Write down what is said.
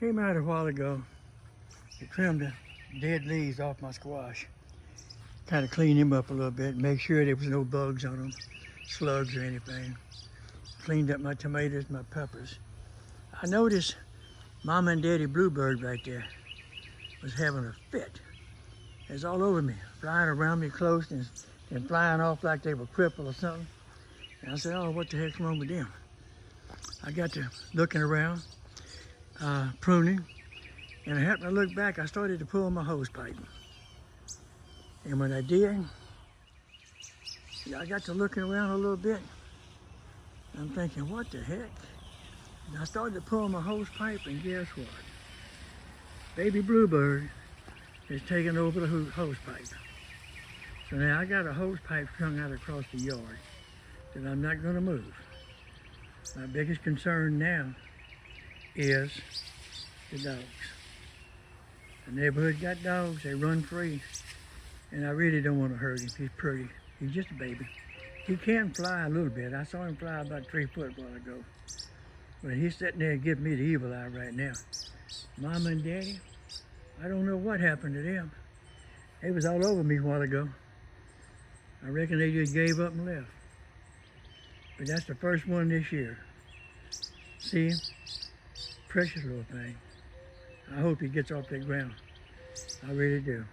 Came out a while ago to trim the dead leaves off my squash. Kind of clean them up a little bit, make sure there was no bugs on them, slugs or anything. Cleaned up my tomatoes, my peppers. I noticed Mama and Daddy Bluebird right there was having a fit. It was all over me, flying around me close and flying off like they were crippled or something. And I said, oh, what the heck's wrong with them? I got to looking around, pruning, and I happened to look back. I started to pull my hose pipe. And when I did, I got to looking around a little bit. I'm thinking, what the heck? And I started to pull my hose pipe, and guess what? Baby Bluebird is taking over the hose pipe. So now I got a hose pipe strung out across the yard that I'm not going to move. My biggest concern now is the dogs. The neighborhood got dogs, they run free, and I really don't want to hurt him. He's pretty. He's just a baby. He can fly a little bit. I saw him fly about 3 foot a while ago. But he's sitting there giving me the evil eye right now. Mama and Daddy, I don't know what happened to them. They was all over me a while ago. I reckon they just gave up and left. But that's the first one this year. See him? Precious little thing. I hope he gets off that ground. I really do.